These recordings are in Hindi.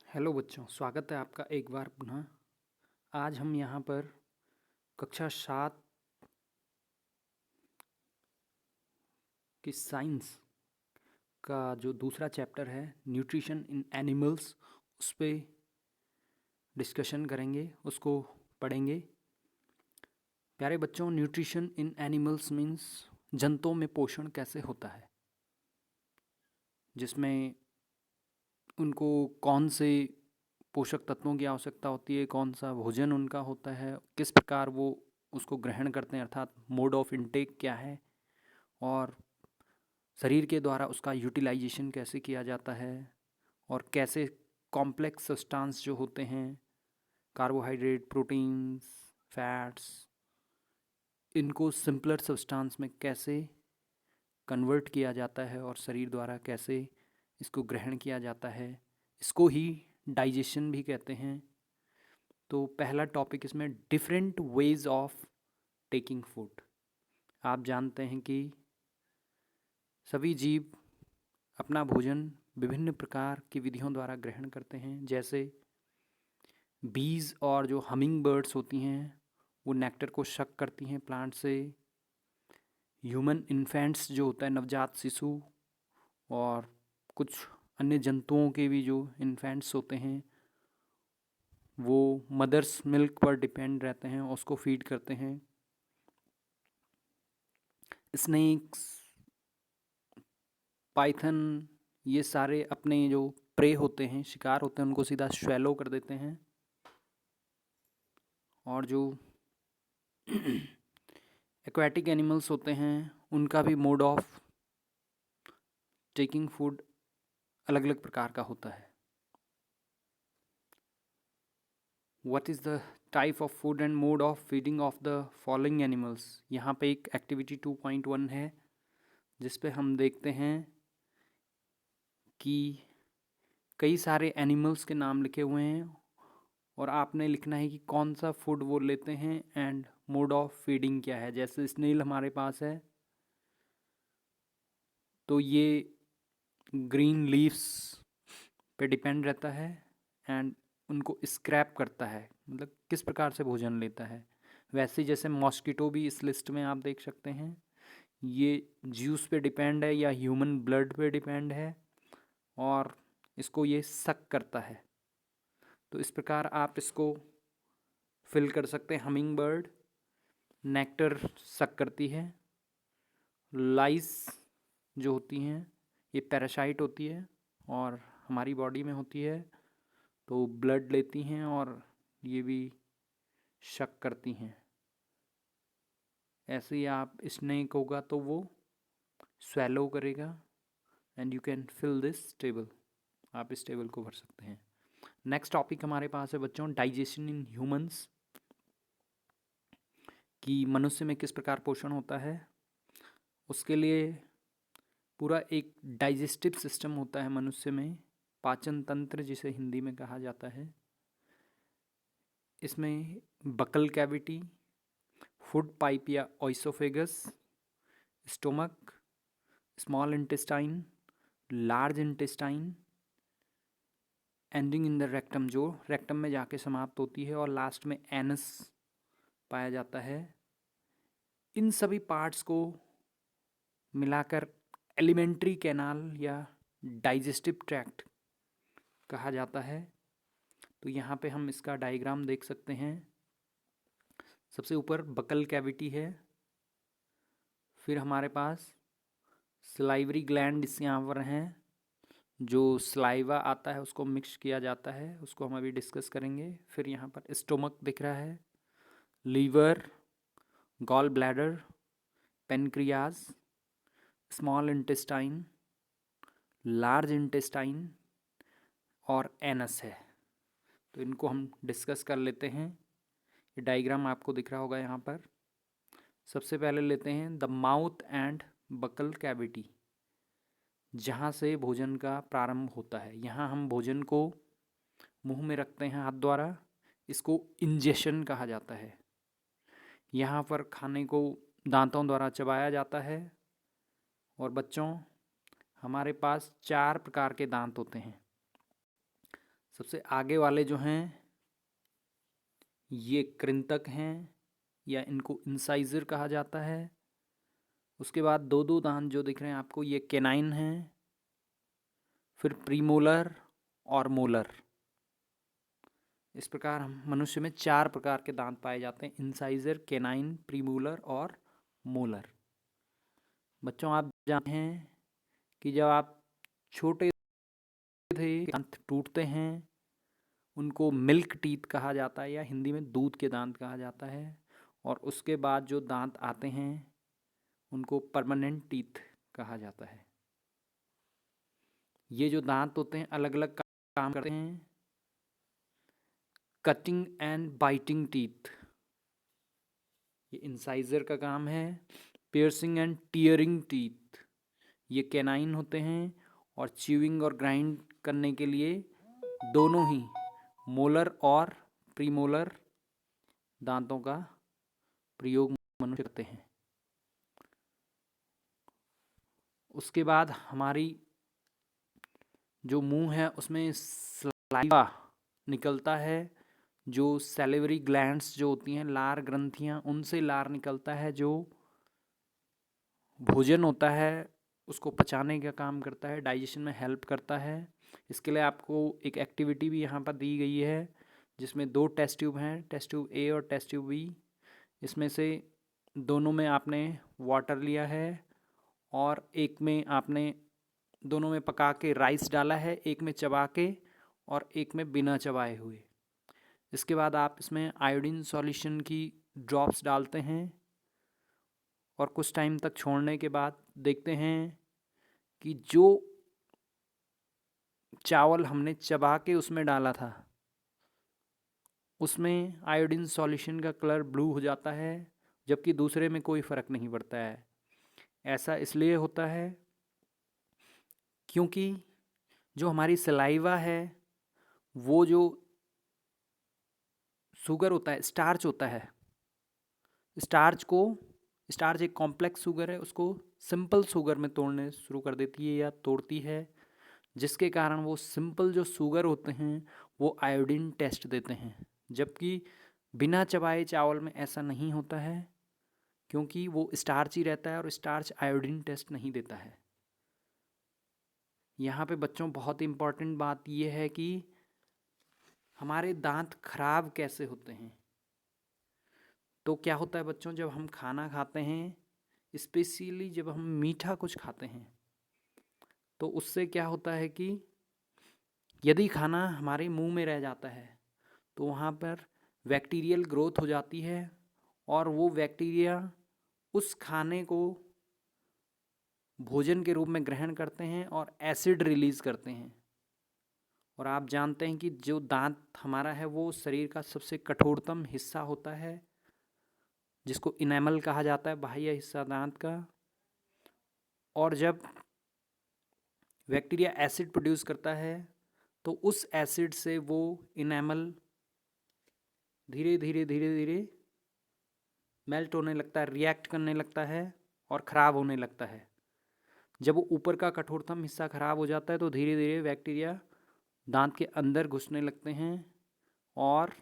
हेलो बच्चों, स्वागत है आपका एक बार पुनः। आज हम यहाँ पर कक्षा 7 की साइंस का जो दूसरा चैप्टर है न्यूट्रिशन इन एनिमल्स, उस पे डिस्कशन करेंगे, उसको पढ़ेंगे। प्यारे बच्चों, न्यूट्रिशन इन एनिमल्स मीन्स जंतुओं में पोषण कैसे होता है, जिसमें उनको कौन से पोषक तत्वों की आवश्यकता होती है, कौन सा भोजन उनका होता है, किस प्रकार वो उसको ग्रहण करते हैं, अर्थात मोड ऑफ इनटेक क्या है, और शरीर के द्वारा उसका यूटिलाइजेशन कैसे किया जाता है, और कैसे कॉम्प्लेक्स सब्सटेंस जो होते हैं, कार्बोहाइड्रेट, प्रोटीन्स, फैट्स, इनको सिंपलर सब्सटेंस में कैसे कन्वर्ट किया जाता है और शरीर द्वारा कैसे इसको ग्रहण किया जाता है, इसको ही डाइजेशन भी कहते हैं। तो पहला टॉपिक इसमें different ways of taking food. आप जानते हैं कि सभी जीव अपना भोजन विभिन्न प्रकार की विधियों द्वारा ग्रहण करते हैं। जैसे बीज और जो हमिंग बर्ड्स होती हैं वो नेक्टर को शक करती हैं प्लांट से। ह्यूमन इन्फेंट्स जो होता है नवजात शिशु, और कुछ अन्य जंतुओं के भी जो इन्फेंट्स होते हैं वो मदर्स मिल्क पर डिपेंड रहते हैं, उसको फीड करते हैं। स्नेक्स, पाइथन, ये सारे अपने जो प्रे होते हैं, शिकार होते हैं, उनको सीधा स्वैलो कर देते हैं। और जो एक्वाटिक एनिमल्स होते हैं उनका भी मोड ऑफ टेकिंग फूड अलग अलग प्रकार का होता है। What is the type of food and mode of feeding of the following animals. यहाँ पे एक एक्टिविटी 2.1 है जिस पे हम देखते हैं कि कई सारे एनिमल्स के नाम लिखे हुए हैं और आपने लिखना है कि कौन सा फूड वो लेते हैं एंड मोड ऑफ फीडिंग क्या है। जैसे स्नेल हमारे पास है तो ये ग्रीन लीव्स पे डिपेंड रहता है एंड उनको स्क्रैप करता है, मतलब किस प्रकार से भोजन लेता है। वैसे जैसे मॉस्किटो भी इस लिस्ट में आप देख सकते हैं, ये ज्यूस पे डिपेंड है या ह्यूमन ब्लड पे डिपेंड है और इसको ये सक करता है। तो इस प्रकार आप इसको फिल कर सकते हैं। हमिंग बर्ड नेक्टर सक करती है। लाइस जो होती हैं ये पैरासाइट होती है और हमारी बॉडी में होती है, तो ब्लड लेती हैं और ये भी शक करती हैं। ऐसे ही आप स्नेक होगा तो वो स्वेलो करेगा and you can fill this table. आप इस टेबल को भर सकते हैं। नेक्स्ट टॉपिक हमारे पास है बच्चों डाइजेशन इन ह्यूमंस, कि मनुष्य में किस प्रकार पोषण होता है। उसके लिए पूरा एक डाइजेस्टिव सिस्टम होता है मनुष्य में, पाचन तंत्र जिसे हिंदी में कहा जाता है। इसमें बकल कैविटी, फूड पाइप या oesophagus, stomach, small intestine, large intestine, ending in the rectum जो रेक्टम में जाके समाप्त होती है, और लास्ट में एनस पाया जाता है। इन सभी पार्ट्स को मिलाकर एलिमेंट्री कैनाल या डाइजेस्टिव ट्रैक्ट कहा जाता है। तो यहाँ पे हम इसका डायग्राम देख सकते हैं। सबसे ऊपर बकल कैविटी है, फिर हमारे पास सलाइवरी ग्लैंड इस यहाँ पर हैं, जो सलाइवा आता है उसको मिक्स किया जाता है, उसको हम अभी डिस्कस करेंगे। फिर यहाँ पर स्टोमक दिख रहा है, liver, gall bladder, pancreas, small intestine, large intestine और एनस है। तो इनको हम डिस्कस कर लेते हैं। ये डायग्राम आपको दिख रहा होगा यहाँ पर। सबसे पहले लेते हैं the mouth and buccal cavity, जहाँ से भोजन का प्रारंभ होता है। यहाँ हम भोजन को मुंह में रखते हैं हाथ द्वारा, इसको इंजेशन कहा जाता है। यहाँ पर खाने को दांतों द्वारा चबाया जाता है। और बच्चों, हमारे पास 4 प्रकार के दांत होते हैं। सबसे आगे वाले जो हैं ये कृंतक हैं या इनको इंसाइजर कहा जाता है। उसके बाद दो दो दांत जो दिख रहे हैं आपको ये कैनाइन हैं। फिर प्रीमोलर और मोलर। इस प्रकार हम मनुष्य में 4 प्रकार के दांत पाए जाते हैं, इंसाइजर, कैनाइन, प्रीमोलर और मोलर। बच्चों आप जानते हैं कि जब आप छोटे थे दांत टूटते हैं, उनको मिल्क टीथ कहा जाता है या हिंदी में दूध के दांत कहा जाता है। और उसके बाद जो दांत आते हैं उनको परमानेंट टीथ कहा जाता है। ये जो दांत होते हैं अलग अलग काम करते हैं। कटिंग एंड बाइटिंग टीथ ये इंसाइजर का काम है। पियर्सिंग एंड टीयरिंग टीथ ये कैनाइन होते हैं। और च्यूइंग और ग्राइंड करने के लिए दोनों ही मोलर और प्रीमोलर दांतों का प्रयोग मनुष्य करते हैं। उसके बाद हमारी जो मुंह है उसमें सलाइवा निकलता है। जो सैलिवरी ग्लैंड्स जो होती हैं, लार ग्रंथियां, उनसे लार निकलता है जो भोजन होता है उसको पचाने का काम करता है, डाइजेशन में हेल्प करता है। इसके लिए आपको एक एक्टिविटी भी यहाँ पर दी गई है जिसमें 2 टेस्ट ट्यूब हैं, टेस्ट ट्यूब ए और टेस्ट ट्यूब बी। इसमें से दोनों में आपने वाटर लिया है और एक में आपने दोनों में पका के राइस डाला है, एक में चबा के और एक में बिना चबाए हुए। इसके बाद आप इसमें आयोडीन सॉल्यूशन की ड्रॉप्स डालते हैं और कुछ टाइम तक छोड़ने के बाद देखते हैं कि जो चावल हमने चबा के उसमें डाला था उसमें आयोडीन सॉल्यूशन का कलर ब्लू हो जाता है, जबकि दूसरे में कोई फ़र्क नहीं पड़ता है। ऐसा इसलिए होता है क्योंकि जो हमारी सलाइवा है वो जो शुगर होता है, स्टार्च होता है, स्टार्च एक कॉम्प्लेक्स शुगर है, उसको सिंपल शुगर में तोड़ने शुरू कर देती है या तोड़ती है, जिसके कारण वो सिंपल जो शुगर होते हैं वो आयोडीन टेस्ट देते हैं। जबकि बिना चबाए चावल में ऐसा नहीं होता है क्योंकि वो स्टार्च ही रहता है और स्टार्च आयोडीन टेस्ट नहीं देता है। यहाँ पे बच्चों बहुत इम्पॉर्टेंट बात यह है कि हमारे दांत खराब कैसे होते हैं। तो क्या होता है बच्चों, जब हम खाना खाते हैं, स्पेशली जब हम मीठा कुछ खाते हैं, तो उससे क्या होता है कि यदि खाना हमारे मुंह में रह जाता है तो वहाँ पर बैक्टीरियल ग्रोथ हो जाती है और वो बैक्टीरिया उस खाने को भोजन के रूप में ग्रहण करते हैं और एसिड रिलीज़ करते हैं। और आप जानते हैं कि जो दांत हमारा है वो शरीर का सबसे कठोरतम हिस्सा होता है जिसको इनेमल कहा जाता है, बाह्य हिस्सा दांत का। और जब बैक्टीरिया एसिड प्रोड्यूस करता है तो उस एसिड से वो इनेमल धीरे धीरे धीरे धीरे मेल्ट होने लगता है, रिएक्ट करने लगता है और ख़राब होने लगता है। जब वो ऊपर का कठोरतम हिस्सा ख़राब हो जाता है तो धीरे धीरे बैक्टीरिया दांत के अंदर घुसने लगते हैं और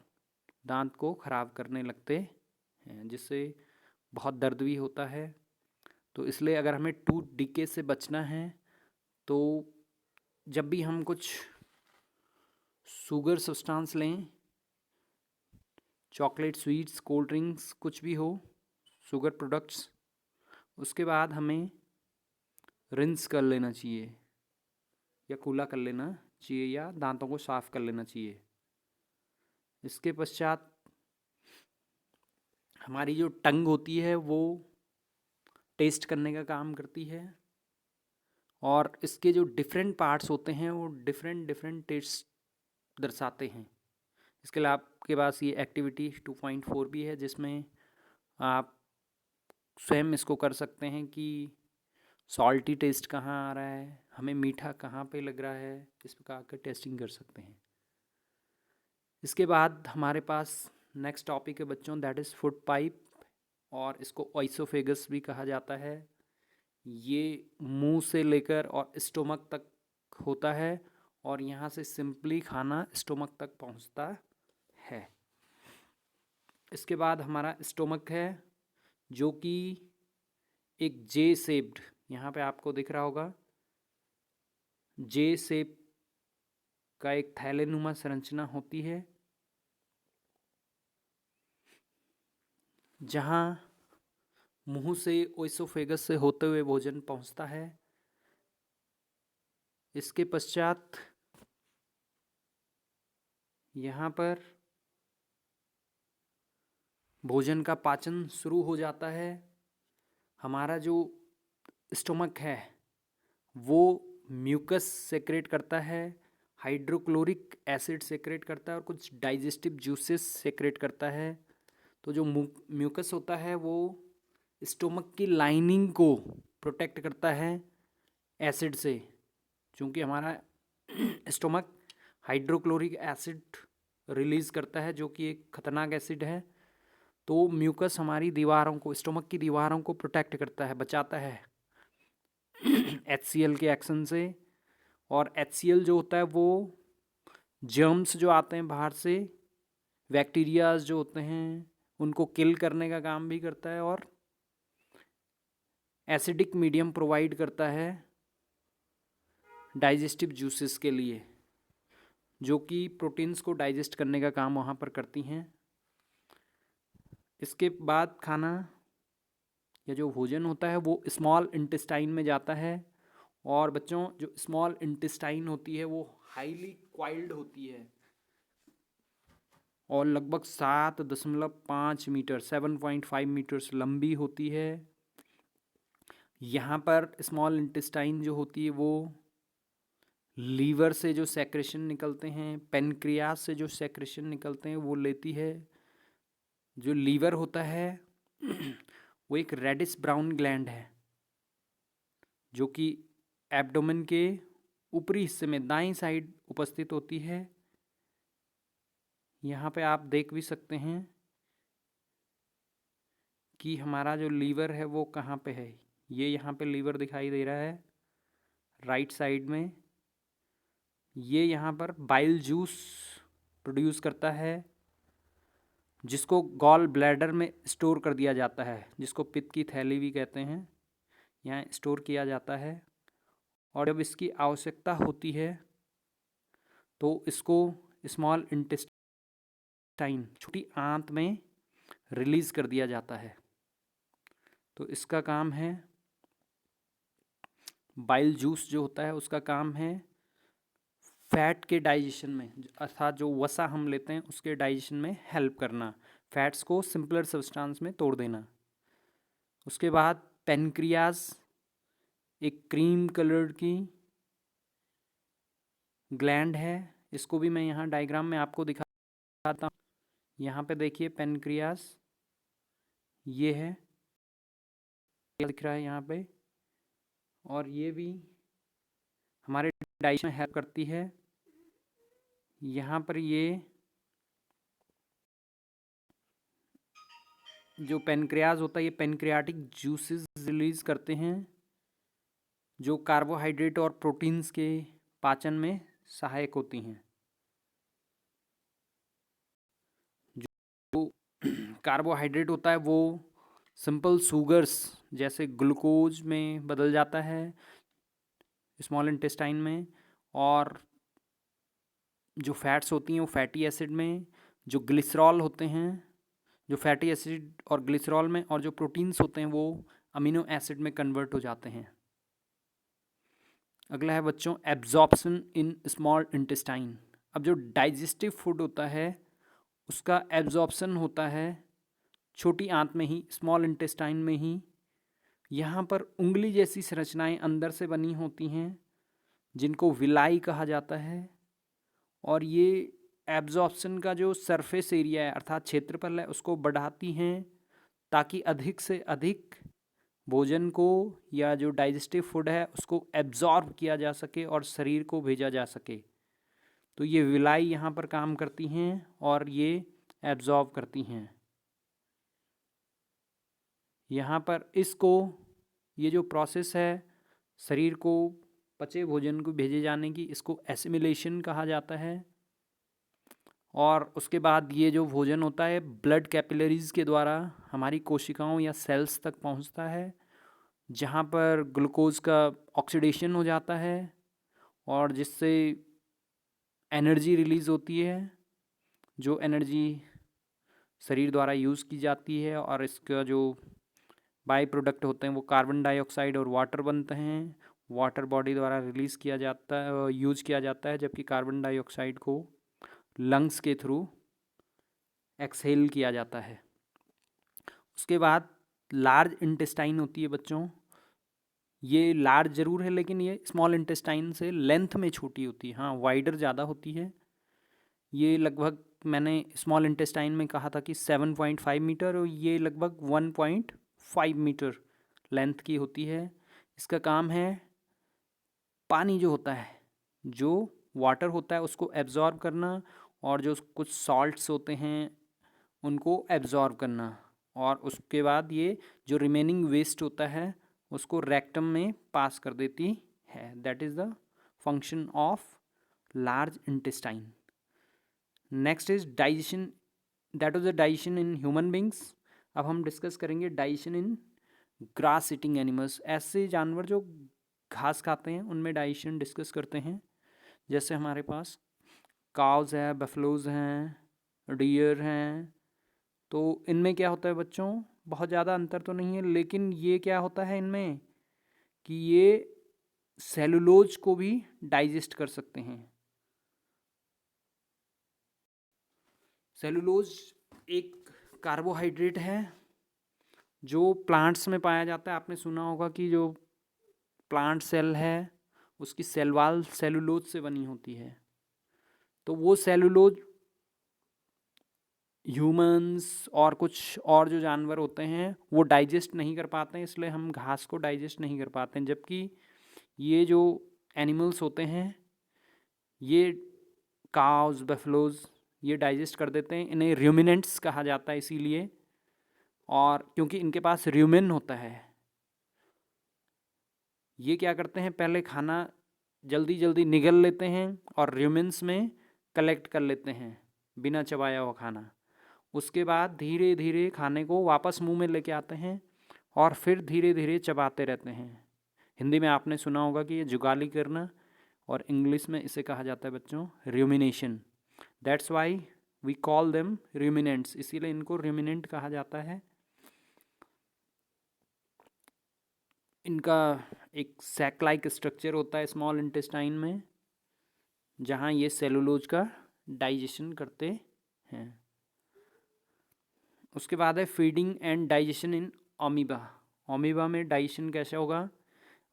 दांत को ख़राब करने लगते हैं, जिससे बहुत दर्द भी होता है। तो इसलिए अगर हमें टूथ डिके से बचना है तो जब भी हम कुछ शुगर सब्सटेंस लें, चॉकलेट, स्वीट्स, कोल्ड ड्रिंक्स, कुछ भी हो, शुगर प्रोडक्ट्स, उसके बाद हमें रिंस कर लेना चाहिए या कूला कर लेना चाहिए या दांतों को साफ़ कर लेना चाहिए। इसके पश्चात हमारी जो टंग होती है वो टेस्ट करने का काम करती है और इसके जो डिफरेंट पार्ट्स होते हैं वो डिफरेंट डिफरेंट टेस्ट दर्शाते हैं। इसके लिए आपके पास ये एक्टिविटी 2.4 भी है जिसमें आप स्वयं इसको कर सकते हैं कि सॉल्टी टेस्ट कहाँ आ रहा है, हमें मीठा कहाँ पे लग रहा है, इस प्रकार का टेस्टिंग कर सकते हैं। इसके बाद हमारे पास नेक्स्ट टॉपिक है बच्चों, दैट इज़ फूड पाइप, और इसको ओइसोफेगस भी कहा जाता है। ये मुंह से लेकर और स्टोमक तक होता है और यहाँ से सिंपली खाना स्टोमक तक पहुँचता है। इसके बाद हमारा स्टोमक है, जो कि एक जे शेप्ड, यहाँ पे आपको दिख रहा होगा, जे शेप का एक थैलेनुमा संरचना होती है, जहाँ मुंह से ओइसोफेगस से होते हुए भोजन पहुंचता है। इसके पश्चात यहाँ पर भोजन का पाचन शुरू हो जाता है। हमारा जो स्टोमक है वो म्यूकस सेक्रेट करता है, हाइड्रोक्लोरिक एसिड सेक्रेट करता है और कुछ डाइजेस्टिव जूसेस सेक्रेट करता है। तो जो म्यूकस होता है वो स्टोमक की लाइनिंग को प्रोटेक्ट करता है एसिड से, क्योंकि हमारा स्टोमक हाइड्रोक्लोरिक एसिड रिलीज़ करता है, जो कि एक खतरनाक एसिड है। तो म्यूकस हमारी दीवारों को, स्टोमक की दीवारों को प्रोटेक्ट करता है, बचाता है HCl के एक्शन से। और HCl जो होता है वो जर्म्स जो आते हैं बाहर से, बैक्टीरियाज जो होते हैं, उनको किल करने का काम भी करता है और एसिडिक मीडियम प्रोवाइड करता है डाइजेस्टिव जूसेस के लिए, जो कि प्रोटीन्स को डाइजेस्ट करने का काम वहाँ पर करती हैं। इसके बाद खाना या जो भोजन होता है वो स्मॉल इंटेस्टाइन में जाता है। और बच्चों, जो स्मॉल इंटेस्टाइन होती है वो हाईली क्वाइल्ड होती है और लगभग 7.5 मीटर 7.5 मीटर्स लंबी होती है। यहाँ पर स्मॉल इंटेस्टाइन जो होती है वो लीवर से जो सेक्रेशन निकलते हैं, पेनक्रियास से जो सेक्रेशन निकलते हैं वो लेती है। जो लीवर होता है वो एक रेडिश ब्राउन ग्लैंड है, जो कि एब्डोमेन के ऊपरी हिस्से में दाईं साइड उपस्थित होती है। यहाँ पे आप देख भी सकते हैं कि हमारा जो लीवर है वो कहाँ पे है। ये यहाँ पे लीवर दिखाई दे रहा है राइट साइड में। ये यहाँ पर बाइल जूस प्रोड्यूस करता है, जिसको गॉल ब्लैडर में स्टोर कर दिया जाता है, जिसको पित्त की थैली भी कहते हैं। यहाँ स्टोर किया जाता है और जब इसकी आवश्यकता होती है तो इसको स्मॉल इंटेस्टाइन, छोटी आंत में रिलीज कर दिया जाता है। तो इसका काम है, बाइल जूस जो होता है उसका काम है फैट के डाइजेशन में, अर्थात जो वसा हम लेते हैं उसके डाइजेशन में हेल्प करना, फैट्स को सिंपलर सब्सटेंस में तोड़ देना। उसके बाद पेनक्रियाज एक क्रीम कलर की ग्लैंड है, इसको भी मैं यहाँ डायग्राम में आपको दिखाता हूँ। यहाँ पे देखिए पेनक्रियाज ये है, दिख रहा है यहाँ पे, और ये भी हमारे डाइजेशन में हेल्प करती है। यहाँ पर ये जो पेनक्रियाज होता है ये पेनक्रियाटिक जूसेस रिलीज करते हैं, जो कार्बोहाइड्रेट और प्रोटीन्स के पाचन में सहायक होती हैं। जो कार्बोहाइड्रेट होता है वो सिंपल शुगर्स जैसे ग्लूकोज में बदल जाता है स्मॉल इंटेस्टाइन में, और जो फैट्स होती हैं वो फैटी एसिड में, जो ग्लिसरॉल होते हैं जो फैटी एसिड और ग्लिसरॉल में, और जो प्रोटीन्स होते हैं वो अमीनो एसिड में कन्वर्ट हो जाते हैं। अगला है बच्चों एब्जॉर्प्शन इन स्मॉल इंटेस्टाइन। अब जो डाइजेस्टिव फूड होता है उसका एब्जॉर्प्शन होता है छोटी आंत में ही, स्मॉल इंटेस्टाइन में ही। यहाँ पर उंगली जैसी संरचनाएं अंदर से बनी होती हैं, जिनको विलाई कहा जाता है। और ये एब्जॉर्प्शन का जो सरफेस एरिया है अर्थात क्षेत्रफल है उसको बढ़ाती हैं, ताकि अधिक से अधिक भोजन को या जो डाइजेस्टिव फूड है उसको एब्जॉर्ब किया जा सके और शरीर को भेजा जा सके। तो ये विलाई यहाँ पर काम करती हैं और ये एब्जॉर्ब करती हैं। यहाँ पर इसको, ये जो प्रोसेस है शरीर को पचे भोजन को भेजे जाने की, इसको एसिमिलेशन कहा जाता है। और उसके बाद ये जो भोजन होता है ब्लड कैपिलरीज के द्वारा हमारी कोशिकाओं या सेल्स तक पहुंचता है, जहाँ पर ग्लूकोज का ऑक्सीडेशन हो जाता है और जिससे एनर्जी रिलीज़ होती है, जो एनर्जी शरीर द्वारा यूज़ की जाती है। और इसका जो बाई प्रोडक्ट होते हैं वो कार्बन डाइऑक्साइड और वाटर बनते हैं। वाटर बॉडी द्वारा रिलीज़ किया जाता है, यूज किया जाता है, जबकि कार्बन डाइऑक्साइड को लंग्स के थ्रू एक्सहेल किया जाता है। उसके बाद लार्ज इंटेस्टाइन होती है बच्चों। ये लार्ज ज़रूर है लेकिन ये स्मॉल इंटेस्टाइन से लेंथ में छोटी होती है, हाँ वाइडर ज़्यादा होती है। ये लगभग, मैंने स्मॉल इंटेस्टाइन में कहा था कि 7.5 मीटर, और ये लगभग 1.5 मीटर लेंथ की होती है। इसका काम है पानी जो होता है, जो वाटर होता है उसको एब्जॉर्ब करना, और जो कुछ सॉल्ट्स होते हैं उनको एब्जॉर्ब करना। और उसके बाद ये जो रिमेनिंग वेस्ट होता है उसको रेक्टम में पास कर देती है। That is the function of large intestine. Next is digestion, that was the digestion in human beings. अब हम डिस्कस करेंगे डाइजेशन इन ग्रास ईटिंग एनिमल्स। ऐसे जानवर जो घास खाते हैं उनमें डाइजेशन डिस्कस करते हैं। जैसे हमारे पास काउज है, बफलोज हैं, डियर हैं। तो इनमें क्या होता है बच्चों, बहुत ज़्यादा अंतर तो नहीं है, लेकिन ये क्या होता है इनमें कि ये सेलुलोज को भी डाइजेस्ट कर सकते हैं। सेलुलोज एक कार्बोहाइड्रेट है जो प्लांट्स में पाया जाता है। आपने सुना होगा कि जो प्लांट सेल है उसकी सेल वॉल सेलुलोज से बनी होती है। तो वो सेलुलोज ह्यूमंस और कुछ और जो जानवर होते हैं वो डाइजेस्ट नहीं कर पाते हैं, इसलिए हम घास को डाइजेस्ट नहीं कर पाते हैं। जबकि ये जो एनिमल्स होते हैं, ये काउज, बफलोज, ये डाइजेस्ट कर देते हैं। इन्हें र्यूमिनेंट्स कहा जाता है इसीलिए, और क्योंकि इनके पास र्यूमिन होता है। ये क्या करते हैं, पहले खाना जल्दी जल्दी निगल लेते हैं और र्यूमिन्स में कलेक्ट कर लेते हैं बिना चबाया हुआ खाना। उसके बाद धीरे धीरे खाने को वापस मुंह में लेके आते हैं और फिर धीरे धीरे चबाते रहते हैं। हिंदी में आपने सुना होगा कि ये जुगाली करना, और इंग्लिश में इसे कहा जाता है बच्चों rumination. That's why we call them ruminants, इसीलिए इनको र्यूमिनेंट कहा जाता है। इनका एक सैक लाइक स्ट्रक्चर होता है स्मॉल इंटेस्टाइन में, जहाँ ये सेलुलोज का डाइजेशन करते हैं। उसके बाद है feeding and digestion in amoeba. Amoeba में डाइजेशन कैसे होगा?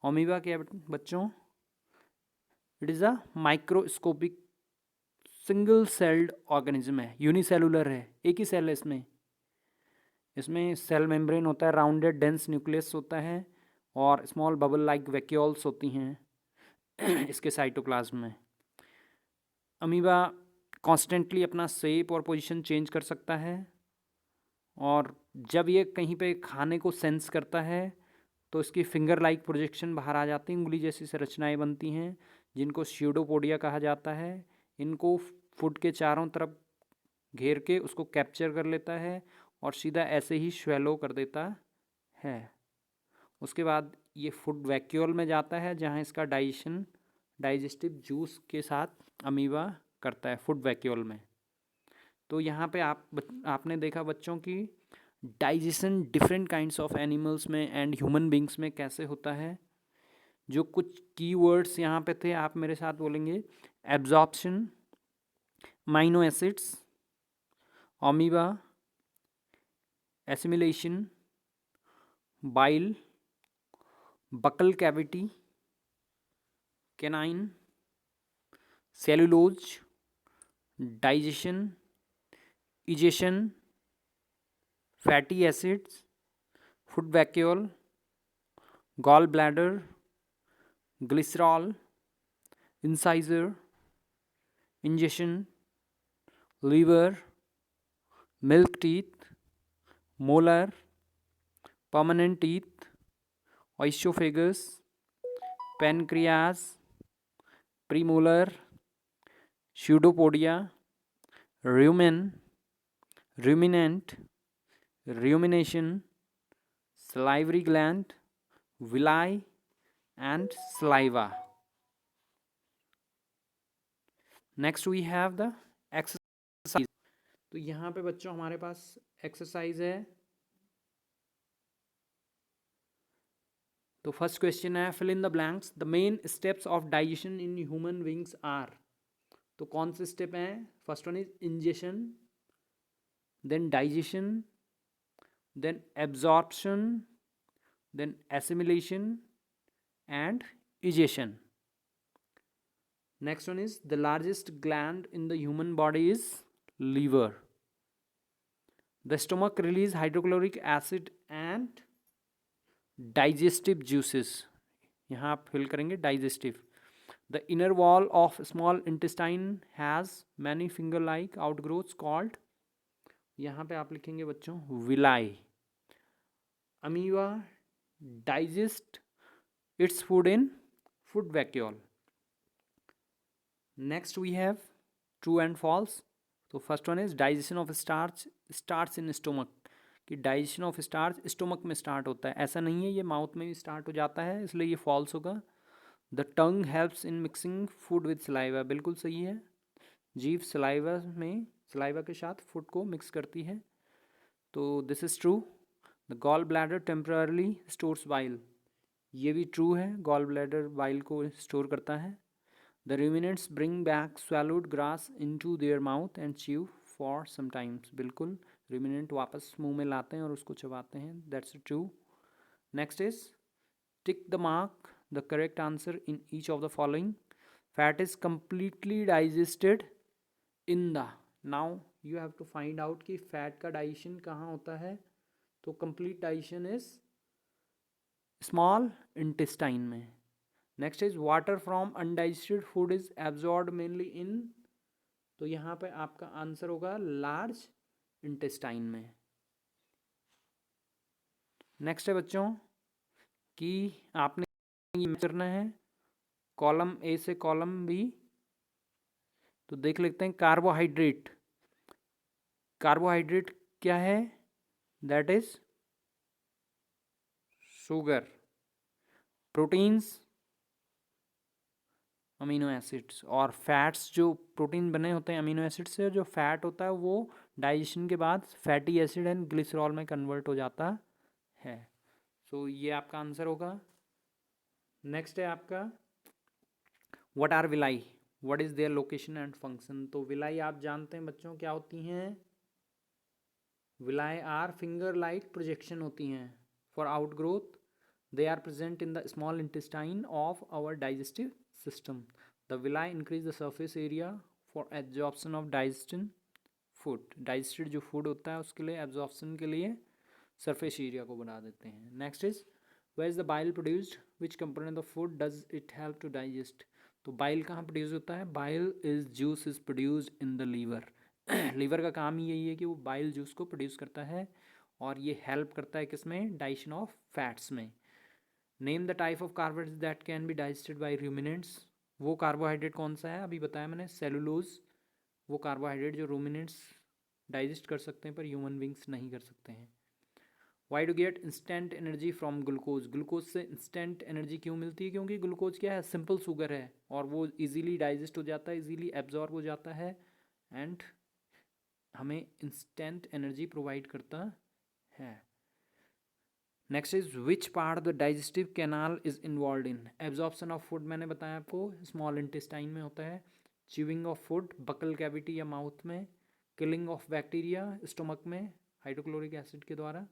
अमीबा क्या बच्चों? It is a microscopic single celled organism है, यूनिसेलुलर है, एक ही सेल है इसमें। इसमें सेल मेम्ब्रेन होता है, राउंडेड डेंस न्यूक्लियस होता है, और स्मॉल बबल लाइक वैक्यूल्स होती हैं इसके साइटोप्लाज्म में। अमीबा कॉन्स्टेंटली अपना शेप और पोजीशन चेंज कर सकता है, और जब ये कहीं पे खाने को सेंस करता है तो इसकी फिंगर लाइक प्रोजेक्शन बाहर आ जाती हैं, उंगली जैसी संरचनाएं बनती हैं जिनको स्यूडोपोडिया कहा जाता है। इनको फूड के चारों तरफ घेर के उसको कैप्चर कर लेता है और सीधा ऐसे ही स्वेलो कर देता है। उसके बाद ये फूड वैक्यूल में जाता है जहाँ इसका डाइजेशन डाइजेस्टिव जूस के साथ अमीबा करता है फूड वैक्यूल में। तो यहाँ पे आपने देखा बच्चों की digestion different kinds of animals में एंड ह्यूमन बींग्स में कैसे होता है। जो कुछ कीवर्ड्स यहाँ पे थे आप मेरे साथ बोलेंगे: absorption, amino acids, amoeba, assimilation, bile, buccal cavity, canine, cellulose, digestion, egestion, fatty acids, food vacuole, gall bladder, glycerol, incisor, ingestion, liver, milk teeth, molar, permanent teeth, oesophagus, pancreas, premolar, pseudopodia, rumen, ruminant, rumination, salivary gland, villi and saliva. Next we have the exercise. तो यहाँ पे बच्चों हमारे पास एक्सरसाइज है. तो फर्स्ट क्वेश्चन है fill in the blanks. The main steps of digestion in human beings are. तो कौन से स्टेप हैं? First one is ingestion, then digestion, then absorption, then assimilation and egestion. Next one is the largest gland in the human body is liver. The stomach release hydrochloric acid and digestive juices. यहाँ आप फिल करेंगे digestive. The inner wall of small intestine has many finger-like outgrowths called. यहाँ पे आप लिखेंगे बच्चों villi. Amoeba digest its food in food vacuole. Next we have true and false. तो first one is digestion of starch starts in stomach. कि डाइजेशन ऑफ स्टार्च स्टोमक में स्टार्ट होता है, ऐसा नहीं है, ये माउथ में भी स्टार्ट हो जाता है, इसलिए ये फॉल्स होगा. The tongue helps in mixing food with saliva. बिल्कुल सही है, जीभ सलाइवा के साथ फूड को मिक्स करती है, तो this is true. The gall bladder temporarily stores bile. ये भी ट्रू है, गॉल ब्लैडर बाइल को स्टोर करता है. The ruminants bring back swallowed grass into their mouth and chew for some times. बिल्कुल ruminant वापस मुंह में लाते हैं और उसको चबाते हैं. That's true. Next is tick the mark the correct answer in each of the following. Fat is completely digested in the. Now you have to find out कि fat का digestion कहाँ होता है. तो complete digestion is small intestine में. Next is water from undigested food is absorb mainly इन. तो यहाँ पे आपका आंसर होगा लार्ज इंटेस्टाइन में. नेक्स्ट है बच्चों कि आपने ये करना है कॉलम ए से कॉलम बी. तो देख लेते हैं. कार्बोहाइड्रेट. कार्बोहाइड्रेट क्या है? That is sugar. Proteins amino acids. और फैट्स, जो प्रोटीन बने होते हैं अमीनो एसिड से, जो फैट होता है वो डाइजेशन के बाद फैटी एसिड एंड ग्लिसरॉल में कन्वर्ट हो जाता है. सो ये आपका आंसर होगा. नेक्स्ट है आपका what are villi, what is their location and function. तो विलाई आप जानते हैं बच्चों क्या होती हैं. Villi are finger like projection होती हैं for outgrowth. They are present in the small intestine of our digestive system. The villi increase the surface area for absorption of digestion food. Digested जो food होता है उसके लिए absorption के लिए surface area को बना देते हैं. Next is where is the bile produced? Which component of food does it help to digest? तो bile कहाँ produce होता है? Bile is juice is produced in the liver. liver का काम ही यही है कि वो bile juice को produce करता है और ये help करता है किसमें? digestion of fats में. Name the type of carbohydrate that can be digested by ruminants. वो कार्बोहाइड्रेट कौन सा है? अभी बताया मैंने, सेलुलोज. वो कार्बोहाइड्रेट जो रूमिनेंट्स डाइजेस्ट कर सकते हैं पर ह्यूमन बींग्स नहीं कर सकते हैं. Why do get instant energy from glucose. Glucose से इंस्टेंट एनर्जी क्यों मिलती है? क्योंकि ग्लूकोज क्या है? सिंपल शुगर है और वो इजीली डाइजेस्ट हो जाता है, इजीली एब्जॉर्ब हो जाता है एंड हमें इंस्टेंट एनर्जी प्रोवाइड करता है. Next is which part the digestive canal is involve in. Absorption of food मैंने बताया आपको स्मॉल इंटेस्टाइन में होता है. Chewing of food buccal cavity या माउथ में. किलिंग ऑफ बैक्टीरिया स्टोमक में हाइड्रोक्लोरिक एसिड के द्वारा.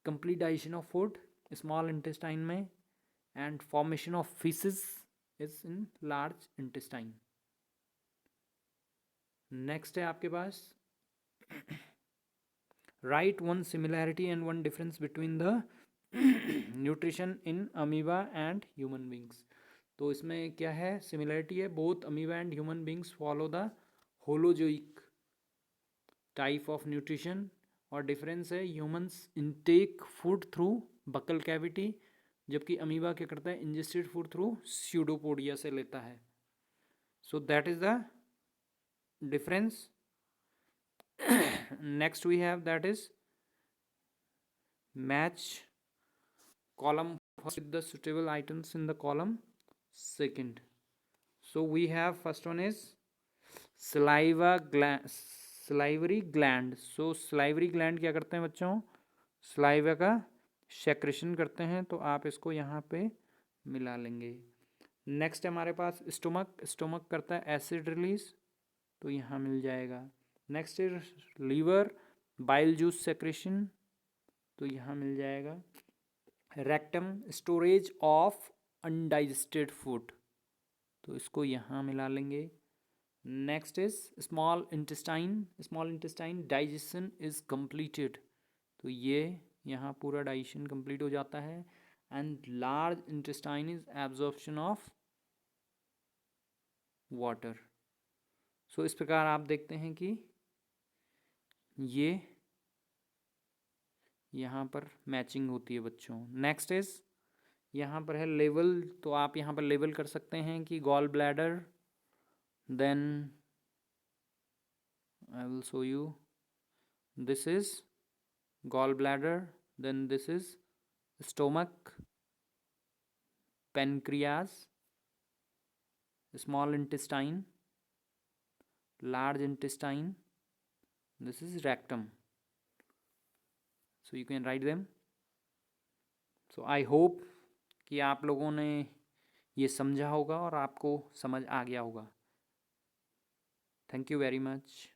Complete digestion of food small intestine में. And formation of faeces is in large intestine. Next है आपके पास write one similarity and one difference between the nutrition in amoeba and human beings. तो इसमें क्या है? सिमिलरिटी है, both amoeba and human beings follow the holozoic type of nutrition. और डिफरेंस है humans intake food through buccal cavity, जबकि अमीबा क्या करता है? इंजेस्टेड फूड थ्रू स्यूडोपोडिया से लेता है. So that is the difference. Next we have, that is match column first with the suitable items in the column second. So we have first one is salivary gland. So salivary gland क्या करते हैं बच्चों, सलाइवा का सेक्रेशन करते हैं, तो आप इसको यहाँ पे मिला लेंगे। नेक्स्ट है हमारे पास स्टोमक, स्टोमक करता है एसिड रिलीज, तो यहाँ मिल जाएगा। नेक्स्ट है लीवर, बाइल जूस सेक्रेशन, तो यहाँ मिल जाएगा। Rectum, storage of undigested food, तो इसको यहाँ मिला लेंगे। Next is small intestine, small intestine digestion is completed, तो ये यहाँ पूरा डाइजेशन कंप्लीट हो जाता है। And large intestine is absorption of water. So इस प्रकार आप देखते हैं कि ये यहाँ पर मैचिंग होती है बच्चों। नेक्स्ट इज यहाँ पर है लेवल, तो आप यहाँ पर लेवल कर सकते हैं कि gall bladder, then I will show you, this is gall bladder, then this is stomach, pancreas, small intestine, large intestine, this is rectum. So you can write them. So I hope कि आप लोगों ने ये समझा होगा और आपको समझ आ गया होगा। Thank you very much.